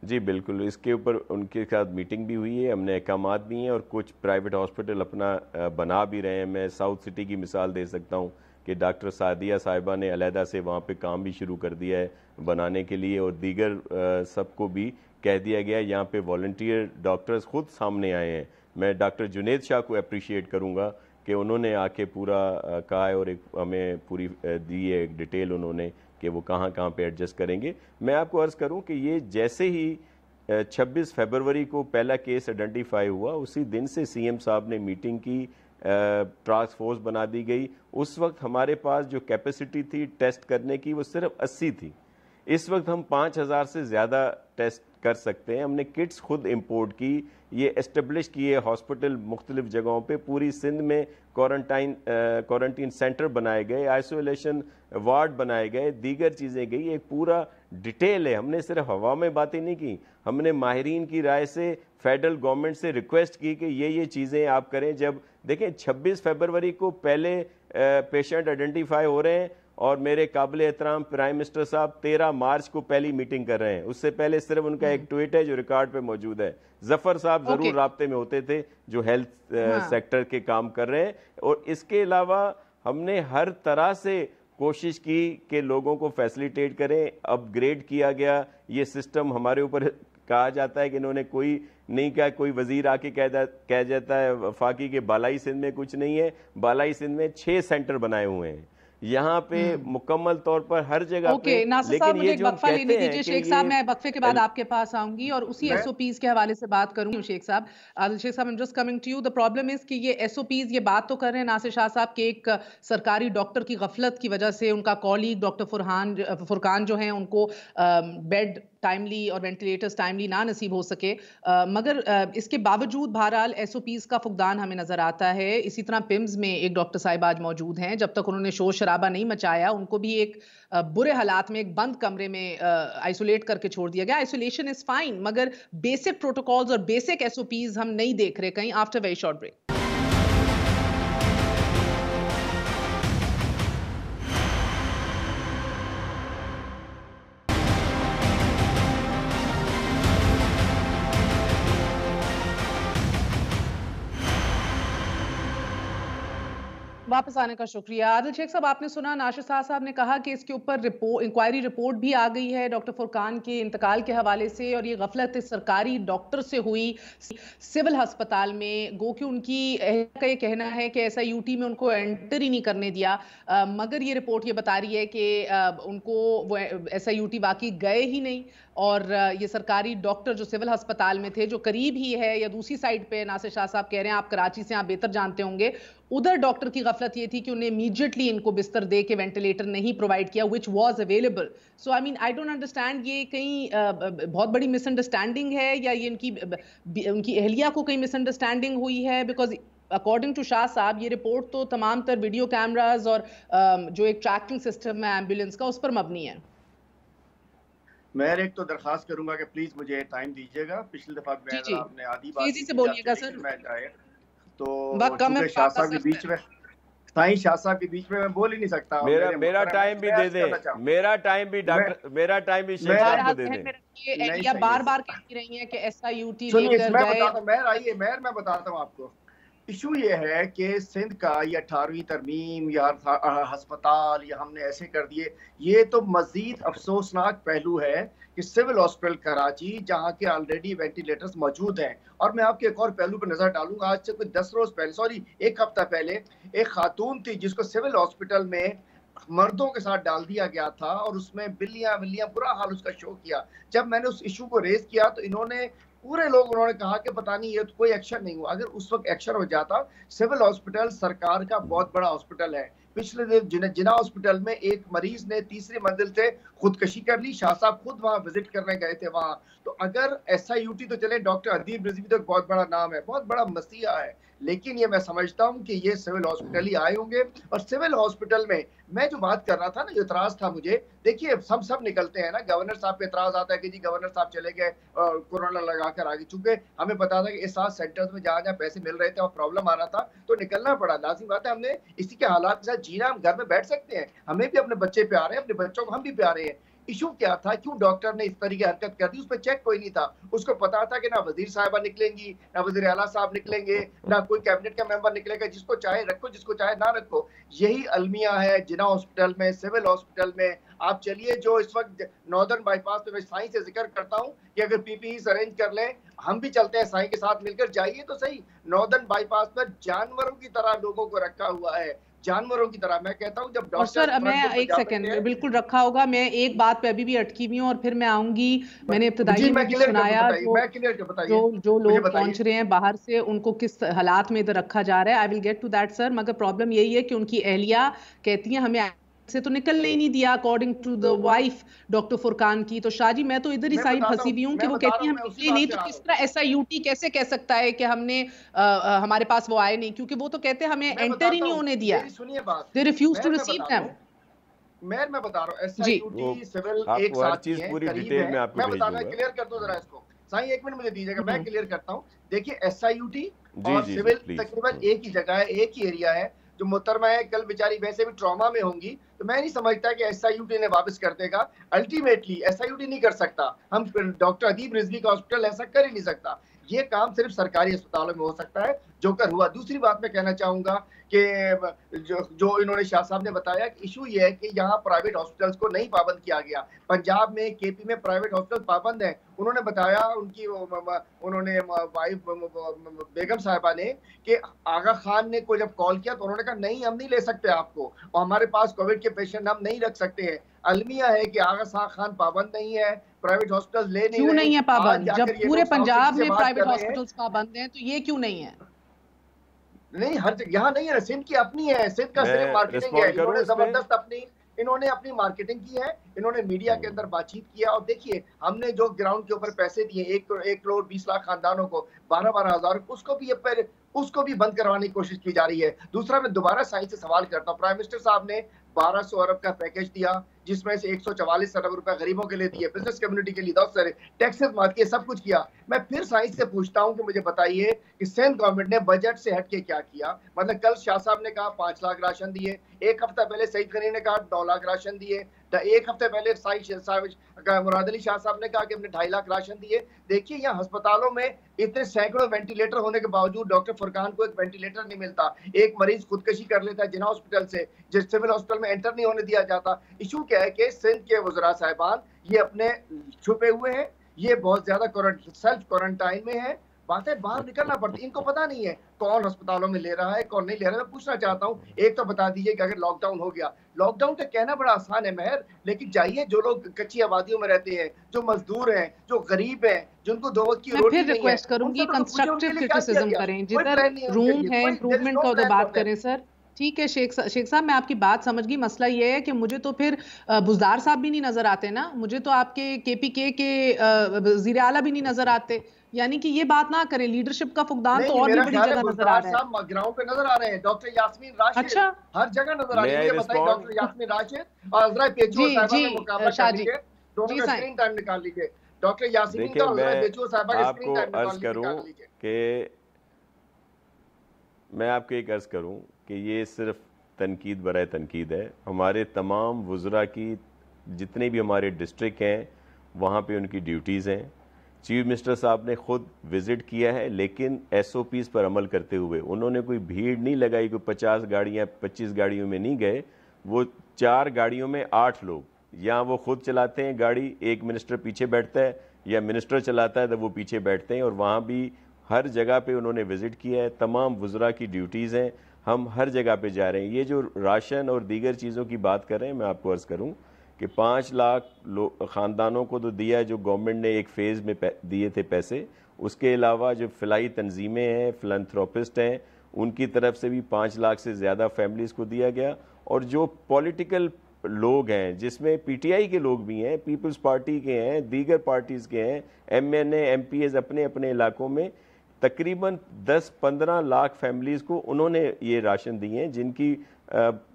जी बिल्कुल, इसके ऊपर उनके साथ मीटिंग भी हुई है, हमने अहकामात भी हैं, और कुछ प्राइवेट हॉस्पिटल अपना बना भी रहे हैं। मैं साउथ सिटी की मिसाल दे सकता हूं कि डॉक्टर सादिया साहिबा ने अलहदा से वहाँ पे काम भी शुरू कर दिया है बनाने के लिए, और दीगर सबको भी कह दिया गया है। यहाँ पे वॉलंटियर डॉक्टर्स खुद सामने आए हैं। मैं डॉक्टर जुनेद शाह को अप्रिशिएट करूँगा कि उन्होंने आके पूरा कहा है, और एक हमें पूरी दी है एक डिटेल उन्होंने कि वो कहाँ कहाँ पे एडजस्ट करेंगे। मैं आपको अर्ज़ करूं कि ये जैसे ही 26 फरवरी को पहला केस आइडेंटिफाई हुआ, उसी दिन से सीएम साहब ने मीटिंग की, टास्क फोर्स बना दी गई। उस वक्त हमारे पास जो कैपेसिटी थी टेस्ट करने की वो सिर्फ 80 थी। इस वक्त हम 5000 से ज़्यादा टेस्ट कर सकते हैं। हमने किट्स खुद इंपोर्ट की, ये एस्टेब्लिश किए हॉस्पिटल मुख्तलिफ जगहों पे, पूरी सिंध में क्वारंटीन सेंटर बनाए गए, आइसोलेशन वार्ड बनाए गए, दीगर चीज़ें गई, एक पूरा डिटेल है। हमने सिर्फ हवा में बातें नहीं की, हमने माहिरीन की राय से फेडरल गवर्नमेंट से रिक्वेस्ट की कि ये चीज़ें आप करें। जब देखें 26 फरवरी को पहले पेशेंट आइडेंटिफाई हो रहे हैं और मेरे काबिल एहतराम प्राइम मिनिस्टर साहब 13 मार्च को पहली मीटिंग कर रहे हैं। उससे पहले सिर्फ उनका एक ट्वीट है जो रिकॉर्ड पे मौजूद है। जफर साहब जरूर राब्ते में होते थे जो हेल्थ सेक्टर के काम कर रहे हैं। और इसके अलावा हमने हर तरह से कोशिश की कि लोगों को फैसिलिटेट करें, अपग्रेड किया गया ये सिस्टम। हमारे ऊपर कहा जाता है कि इन्होंने कोई नहीं कहा, कोई वजीर आके कह जाता है वफाकी के बालाई सिंध में कुछ नहीं है। बालाई सिंध में 6 सेंटर बनाए हुए हैं यहाँ पे मुकम्मल तौर पर हर जगह पे। नासिर साहब मुझे एक वक्फा लेने दीजिए शेख साहब, मैं वक्फे के बाद आपके पास आऊंगी और उसी एसओपीज के हवाले से बात करूंगी। शेख साहब, आदिल शेख साहब, I am just coming to you. The problem is कि ये एसओपीज, ये बात तो कर रहे हैं नासिर शाह साहब के एक सरकारी डॉक्टर की गफलत की वजह से उनका कॉलीग डॉक्टर फुरकान जो है उनको बेड टाइमली और वेंटिलेटर्स टाइमली ना नसीब हो सके, मगर इसके बावजूद बहरहाल एसओपीज का फुकदान हमें नजर आता है। इसी तरह पिम्स में एक डॉक्टर साहिब आज मौजूद हैं, जब तक उन्होंने शोर शराबा नहीं मचाया उनको भी एक बुरे हालात में एक बंद कमरे में आइसोलेट करके छोड़ दिया गया। आइसोलेशन इज फाइन, मगर बेसिक प्रोटोकॉल्स और बेसिक एसओपीज हम नहीं देख रहे कहीं। After very short break. वापस आने का शुक्रिया। आदिल शेख साहब, आपने सुना नासिर साहब ने कहा कि इसके ऊपर इंक्वायरी रिपोर्ट भी आ गई है डॉक्टर फुरकान के इंतकाल के हवाले से, और ये गफलत सरकारी डॉक्टर से हुई सिविल अस्पताल में। गो कि उनकी का ये कहना है कि SIUT में उनको एंटर ही नहीं करने दिया, मगर ये रिपोर्ट ये बता रही है कि उनको वो SIUT बाकी गए ही नहीं। और ये सरकारी डॉक्टर जो सिविल अस्पताल में थे, जो करीब ही है या दूसरी साइड पे, नासिर शाह साहब कह रहे हैं, आप कराची से आप बेहतर जानते होंगे, उधर डॉक्टर की गफलत ये थी कि उन्हें इमीडिएटली इनको बिस्तर दे के वेंटिलेटर नहीं प्रोवाइड किया, which was available. So I mean I don't understand, ये कहीं बहुत बड़ी मिसअंडरस्टैंडिंग है या ये उनकी अहलिया को कहीं मिसअंडरस्टैंडिंग हुई है? बिकॉज अकॉर्डिंग टू शाह साहब ये रिपोर्ट तो तमाम तर वीडियो कैमराज और जो एक ट्रैकिंग सिस्टम है एम्बुलेंस का, उस पर मबनी है। मैं एक तो दरखास्त करूंगा कि प्लीज मुझे टाइम दीजिएगा। पिछली दफा आपने आधी बात तेजी से बोलिएगा सर, तो शाह साहब के बीच में शाह साहब के बीच में मैं बोल ही नहीं सकता। मेरा टाइम भी दे दे, मेरा टाइम भी डॉक्टर, मेरा टाइम भी शेख साहब को दे दे। ये बार-बार कहती रही है कि SIUT लेकर गए। मैं बताता हूँ आपको। इशू ये है कि सिंध का ये 18वीं तरमीम या हस्पताल या हमने ऐसे कर दिए, ये तो मजीद अफसोसनाक पहलू है कि सिविल हॉस्पिटल कराची जहाँ के ऑलरेडी वेंटिलेटर्स मौजूद हैं। और मैं आपके एक और पहलू पर नजर डालूंगा। आज से कोई 10 रोज पहले, सॉरी 1 हफ्ता पहले, एक खातून थी जिसको सिविल हॉस्पिटल में मर्दों के साथ डाल दिया गया था और उसमें बिल्लियां बुरा हाल उसका शो किया। जब मैंने उस इशू को रेज किया तो उन्होंने कहा कि पता नहीं ये तो कोई एक्शन नहीं हुआ। अगर उस वक्त एक्शन हो जाता, सिविल हॉस्पिटल सरकार का बहुत बड़ा हॉस्पिटल है। पिछले दिन जिना हॉस्पिटल में एक मरीज ने 3री मंजिल से खुदकशी कर ली। शाह साहब खुद वहां विजिट करने गए थे वहां। तो अगर SIUT तो चले, डॉक्टर अदीब रिजवी तो बहुत बड़ा नाम है, बहुत बड़ा मसीहा है, लेकिन ये मैं समझता हूँ कि ये सिविल हॉस्पिटल ही आए होंगे। और सिविल हॉस्पिटल में मैं जो बात कर रहा था ना, जो इतराज था मुझे, देखिए सब निकलते हैं ना। गवर्नर साहब पे इतराज आता है कि जी गवर्नर साहब चले गए कोरोना लगा कर आगे, चूंकि हमें पता था कि इस 7 सेंटर्स में जहाँ पैसे मिल रहे थे और प्रॉब्लम आ रहा था तो निकलना पड़ा। लाजिम बात है, हमने इसी के हालात के साथ जीना। हम घर में बैठ सकते हैं, हमें भी अपने बच्चे प्यारे हैं, अपने बच्चों को हम भी प्यारे हैं। इशू क्या था, क्यों डॉक्टर ने इस तरीके हरकत कर दी? उस पर चेक कोई नहीं था। उसको पता था कि ना वजीर साहिबा निकलेंगी, ना वजीर आला साहब निकलेंगे, ना कोई कैबिनेट का मेंबर निकलेगा। जिसको चाहे रखो, जिसको चाहे ना रखो। यही अलमिया है जिना हॉस्पिटल में, सिविल हॉस्पिटल में। आप चलिए, जो इस वक्त नॉर्दर्न बाईपास पे मैं साईं से जिक्र करता हूँ कि अगर PPE अरेंज कर लें, हम भी चलते हैं साईं के साथ मिलकर। जाइए तो सही, नॉर्दर्न बाईपास पर जानवरों की तरह लोगों को रखा हुआ है, जानवरों की तरह। मैं कहता हूँ जब और सर मैं एक सेकंड बिल्कुल रखा होगा, मैं एक बात पे अभी भी अटकी हुई हूँ और फिर मैं आऊंगी। मैंने इब्तिदाई में भी सुनाया जो लोग पहुंच रहे हैं बाहर से उनको किस हालात में इधर रखा जा रहा है। I will get to that sir, मगर प्रॉब्लम यही है कि उनकी अहलिया कहती हैं हमें से तो निकलने ही नहीं दिया according to the wife doctor Furqan की। तो शाह जी मैं तो इधर ही साइड फंसी हुई हूँ कि वो कहती है हम निकले नहीं, तो किस तरह SIUT कैसे कह सकता है कि हमने हमारे पास वो आए नहीं, क्योंकि वो तो कहते हैं हमें एंटर ही नहीं होने दिया। सुनिए बात, they refuse to receive them. मैं बता रहा हूँ SIUT सिविल एक साथ है, पूरी करीब डिटेल है। में आपको मैं भेज बताना दूंगा। क्लियर कर दूं जरा इसको। साईं एक मिनट मुझे दीजिएगा, मैं क्लियर करता हूँ। देखिए SIUT और सिविल तकरीबन एक ही जगह है, एक ही एरिया है। जो मुहतरमा है कल बेचारी वैसे भी ट्रॉमा में होंगी, तो मैं नहीं समझता कि SIUT ने वापस कर देगा। अल्टीमेटली SIUT नहीं कर सकता, हम डॉक्टर अदीब रिजवी का हॉस्पिटल ऐसा कर ही नहीं सकता। ये काम सिर्फ सरकारी अस्पतालों में हो सकता है, जो कर हुआ। दूसरी बात मैं कहना चाहूंगा कि जो इन्होंने शाह साहब ने बताया कि इशू ये है कि यहाँ प्राइवेट हॉस्पिटल्स को नहीं पाबंद किया गया। पंजाब में KP में प्राइवेट हॉस्पिटल पाबंद है। उन्होंने बताया उन्होंने वाइफ बेगम साहिबा ने कि आगा खान ने को जब कॉल किया तो उन्होंने कहा नहीं हम नहीं ले सकते आपको, और हमारे पास कोविड के पेशेंट हम नहीं रख सकते हैं। अलमिया है कि आगा खान पाबंद नहीं है, प्राइवेट हॉस्पिटल ले नहीं, क्यों नहीं है पाबंद? जब पूरे पंजाब में प्राइवेट हॉस्पिटल्स पाबंद हैं तो ये क्यों नहीं है? नहीं, हर जगह यहाँ नहीं है, सिंध की अपनी है, सिंध का सिर्फ मार्केटिंग है। इन्होंने जबरदस्त इन्होंने अपनी मार्केटिंग की है, इन्होंने मीडिया के अंदर बातचीत किया। और देखिए हमने जो ग्राउंड के ऊपर पैसे दिए 1 करोड़ 20 लाख खानदानों को 12-12 हजार, उसको भी बंद करवाने की कोशिश की जा रही है। दूसरा मैं दोबारा साईं से सवाल करता हूँ, प्राइम मिनिस्टर साहब ने 1200 अरब का पैकेज दिया, जिसमें से 144 अरब रुपए गरीबों के लिए दिए, बिजनेस कम्युनिटी के लिए बहुत सारे टैक्सेस माफ किए, सब कुछ किया। मैं फिर साइंस से पूछता हूं कि मुझे बताइए कि सिंध गवर्नमेंट ने बजट से हटके क्या किया। मतलब कल शाह साहब ने कहा 5 लाख राशन दिए, एक हफ्ता पहले सईद गनी ने कहा 9 लाख राशन दिए, एक हफ्ते पहले मुराद अली शाह साहब ने कहा कि हमने 2.5 लाख राशन दिए। देखिए यहाँ अस्पतालों में इतने सैकड़ों वेंटिलेटर होने के बावजूद डॉक्टर फुरकान को एक वेंटिलेटर नहीं मिलता। एक मरीज खुदकशी कर लेता है जिन्ना हॉस्पिटल से, जिस सिविल हॉस्पिटल में एंटर नहीं होने दिया जाता। इशू क्या है कि सिंध के वज़रा साहिबान ये अपने छुपे हुए हैं, ये बहुत ज्यादा सेल्फ क्वारंटाइन में है। बातें बाहर निकलना पड़ती, इनको पता नहीं है कौन अस्पतालों में ले रहा है कौन नहीं ले रहा है। मैं पूछना चाहता हूँ, एक तो बता दीजिए कि अगर लॉकडाउन हो गया, लॉकडाउन तो कहना बड़ा आसान है महर, लेकिन जाइए जो लोग कच्ची आबादियों में रहते हैं, जो मजदूर हैं, जो गरीब हैं, जिनको 2 वक्त की रोटी नहीं है, रिक्वेस्ट करूंगी कंस्ट्रक्टिव क्रिटिसिज्म करें, जिधर रूम है इंप्रूवमेंट का उधर बात करें सर। ठीक है शेख साहब, मैं आपकी बात समझ गई। मसला ये है कि मुझे तो फिर बुज़दार साहब भी नहीं नजर आते ना, मुझे तो आपके KPK के वज़ीर आला भी नहीं नजर आते। यानी कि ये बात ना करें, लीडरशिप का फुकदान तो और भी बड़ी जगह नजर आ रहा है। ग्राउंड पे नजर आ रहे हैं डॉक्टर यास्मीन राशिद, अच्छा हर जगह नजर आ रही है। बताइए डॉक्टर यास्मीन राशिद और अज़रा पेचो साहिबा में मुकाबला कर लीजिए, दोनों का स्क्रीन टाइम निकाल लीजिए। डॉक्टर यास्मीन का और अज़रा पेचो साहिबा का स्क्रीन टाइम निकाल लीजिए। कि मैं आपको एक अर्ज करूं कि ये सिर्फ तनकीद बराए तनकीद है। हमारे तमाम वुज़रा की जितने भी हमारे डिस्ट्रिक्ट हैं वहाँ पे उनकी ड्यूटीज़ हैं। चीफ मिनिस्टर साहब ने खुद विज़िट किया है, लेकिन SOPs पर अमल करते हुए उन्होंने कोई भीड़ नहीं लगाई, कोई 50 गाड़ियाँ 25 गाड़ियों में नहीं गए। वो 4 गाड़ियों में 8 लोग, या वो खुद चलाते हैं गाड़ी, एक मिनिस्टर पीछे बैठता है, या मिनिस्टर चलाता है तो वो पीछे बैठते हैं। और वहाँ भी हर जगह पे उन्होंने विज़िट किया है। तमाम वुज़रा की ड्यूटीज़ हैं, हम हर जगह पे जा रहे हैं। ये जो राशन और दीगर चीज़ों की बात कर रहे हैं, मैं आपको अर्ज़ करूं कि 5 लाख ख़ानदानों को तो दिया, जो गवर्नमेंट ने एक फ़ेज़ में दिए थे पैसे। उसके अलावा जो फ़िलाई तंजीमें हैं, फ़िलैंथ्रोपिस्ट हैं, उनकी तरफ से भी 5 लाख से ज़्यादा फैमिलीज़ को दिया गया। और जो पॉलिटिकल लोग हैं, जिसमें PTI के लोग भी हैं, पीपल्स पार्टी के हैं, दीगर पार्टीज़ के हैं, MNA MPs अपने अपने इलाकों में तकरीबन 10-15 लाख फैमिलीज़ को उन्होंने ये राशन दिए हैं, जिनकी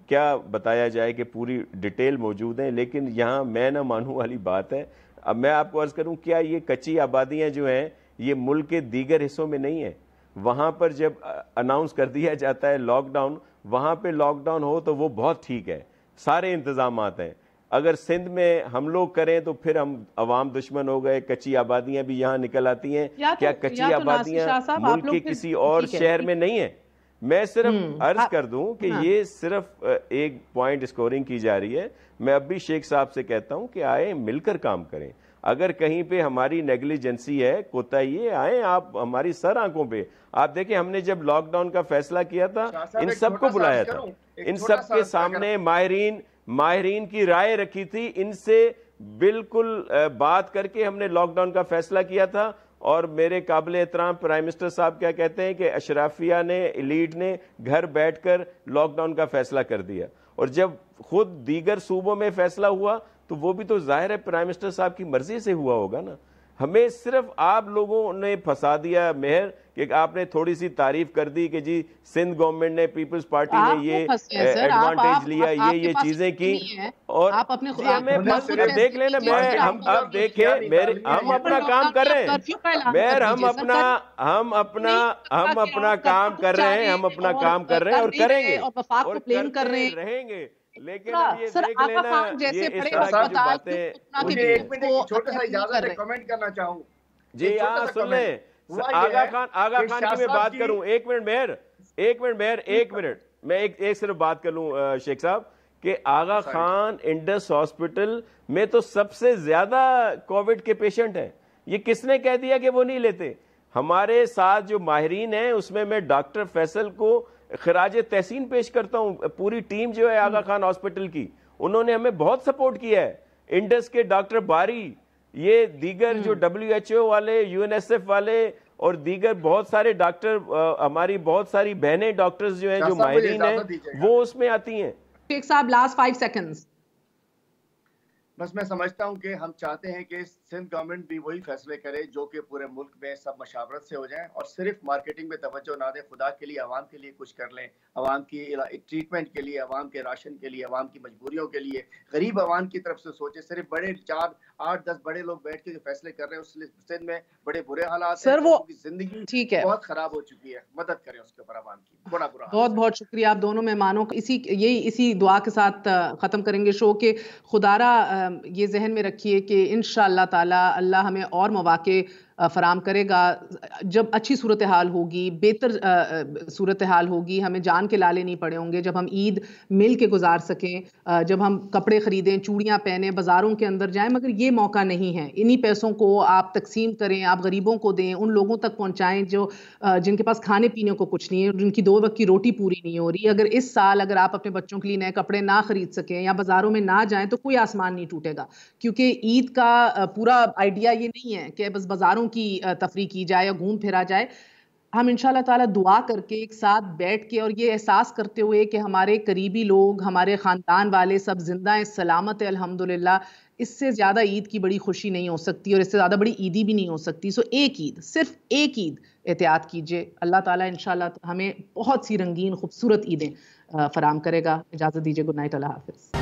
क्या बताया जाए कि पूरी डिटेल मौजूद है। लेकिन यहाँ मैं ना मानूं वाली बात है। अब मैं आपको अर्ज़ करूँ, क्या ये कच्ची आबादियाँ जो हैं ये मुल्क के दीगर हिस्सों में नहीं है? वहाँ पर जब अनाउंस कर दिया जाता है लॉकडाउन, वहाँ पे लॉकडाउन हो तो वो बहुत ठीक है, सारे इंतजामात हैं। अगर सिंध में हम लोग करें तो फिर हम अवाम दुश्मन हो गए, कच्ची आबादियां भी यहाँ निकल आती हैं। क्या कच्ची आबादियां मुल्क के किसी और शहर में नहीं है? मैं सिर्फ अर्ज कर दूं कि ये सिर्फ एक पॉइंट स्कोरिंग की जा रही है। मैं अब भी शेख साहब से कहता हूं कि आए मिलकर काम करें। اگر کہیں پہ ہماری نیگلیجنسی ہے، کوتاہی ہے، آئیں آپ ہماری سر آنکھوں پہ. آپ دیکھیں ہم نے جب لاک ڈاؤن کا فیصلہ کیا تھا ان سب کو بلایا تھا، ان سب کے سامنے ماہرین کی رائے رکھی تھی، ان سے بالکل بات کر کے ہم نے لاک ڈاؤن کا فیصلہ کیا تھا. اور میرے قابل احترام پرائم منسٹر صاحب کیا کہتے ہیں کہ اشرافیہ نے، ایلیٹ نے گھر بیٹھ کر لاک ڈاؤن کا فیصلہ کر دیا. اور جب خود دیگر صوبوں میں فیصلہ ہوا تو وہ بھی تو ظاہر ہے پرائم منسٹر صاحب کی مرضی سے ہوا ہوگا نا. ہمیں صرف آپ لوگوں نے پھنسا دیا مہر کہ آپ نے تھوڑی سی تعریف کر دی کہ جی سندھ گورنمنٹ نے، پیپلز پارٹی نے یہ ایڈوانٹیج لیا، یہ چیزیں کی. اور ہمیں دیکھ لینا، اب دیکھیں ہم اپنا کام کر رہے ہیں مہر، ہم اپنا کام کر رہے ہیں، ہم اپنا کام کر رہے ہیں اور کریں گے اور کرتے رہیں گے. لیکن اب یہ دیکھ لینا یہ اس طرح کی جو باتیں. مجھے ایک منٹ کی چھوٹا سا اجازت ہے، کمنٹ کرنا چاہوں. جی ہاں سن لیں آغا خان کی میں بات کروں. ایک منٹ مہر، ایک منٹ میں ایک صرف بات کر لوں شیخ صاحب کہ آغا خان انڈس ہاسپٹل میں تو سب سے زیادہ کووڈ کے پیشنٹ ہیں. یہ کس نے کہہ دیا کہ وہ نہیں لیتے؟ ہمارے ساتھ جو ماہرین ہیں اس میں ڈاکٹر فیصل کو خراج تحسین پیش کرتا ہوں. پوری ٹیم جو ہے آغا خان ہاسپٹل کی، انہوں نے ہمیں بہت سپورٹ کیا ہے. انڈس کے ڈاکٹر باری، یہ دیگر جو WHO والے، UNSF والے اور دیگر بہت سارے ڈاکٹر، ہماری بہت ساری بہنیں ڈاکٹرز جو ہیں جو ماہرین ہیں وہ اس میں آتی ہیں. شیخ صاحب لاسٹ 5 سیکنڈز. بس میں سمجھتا ہوں کہ ہم چاہتے ہیں کہ سندھ گورنمنٹ بھی وہی فیصلے کرے جو کہ پورے ملک میں سب مشاورت سے ہو جائیں، اور صرف مارکیٹنگ میں توجہ نہ دیں. خدا کے لیے عوام کے لیے کچھ کر لیں، عوام کی ٹریٹمنٹ کے لیے، عوام کے راشن کے لیے، عوام کی مجبوریوں کے لیے، غریب عوام کی طرف سے سوچیں. صرف بڑے 4 8 10 بڑے لوگ بیٹھ کے جو فیصلے کر رہے ہیں، اس سندھ میں بڑے برے حالات ہیں، لوگوں کی زندگی بہت خراب ہو چکی ہے. مدد کریں اس کے اوپر عوام کی. بڑا برا. بہت بہت شکریہ آپ دونوں مہمانوں کا. اسی دعا کے ساتھ ختم کریں گے شو کے. خدارا یہ ذہن میں رکھیے کہ انشاءاللہ تعالی اللہ ہمیں اور مواقع فراہم کرے گا. جب اچھی صورتحال ہوگی، بہتر صورتحال ہوگی، ہمیں جان کے لالے نہیں پڑے ہوں گے، جب ہم عید مل کے گزار سکیں، جب ہم کپڑے خریدیں، چوڑیاں پہنیں، بازاروں کے اندر جائیں. مگر یہ موقع نہیں ہے. انہی پیسوں کو آپ تقسیم کریں، آپ غریبوں کو دیں، ان لوگوں تک پہنچائیں جن کے پاس کھانے پینے کو کچھ نہیں ہے، جن کی 2 وقت کی روٹی پوری نہیں ہو رہی. اگر اس سال اگر آپ اپنے بچوں کے لیے نئے کپڑے نہ خرید سکیں یا بازاروں میں نہ جائیں تو کوئی آسمان نہیں ٹوٹے گا. کیونکہ عید کا پورا آئیڈیا یہ نہیں ہے کہ بس بازاروں کی تفریح کی جائے یا گھوم پھرا جائے. ہم انشاءاللہ تعالیٰ دعا کر کے ایک ساتھ بیٹھ کے اور یہ احساس کرتے ہوئے کہ ہمارے قریبی لوگ، ہمارے خاندان والے سب زندہ ہیں، سلامت ہیں الحمدللہ، اس سے زیادہ عید کی بڑی خوشی نہیں ہو سکتی اور اس سے زیادہ بڑی عیدی بھی نہیں ہو سکتی. سو ایک عید، صرف ایک عید احتیاط کیجئے. اللہ تعالیٰ انشاءاللہ ہمیں بہت سی رنگین خوبصورت عیدیں فراہم کرے گا. اجازت دیجئے. Good night. اللہ حافظ.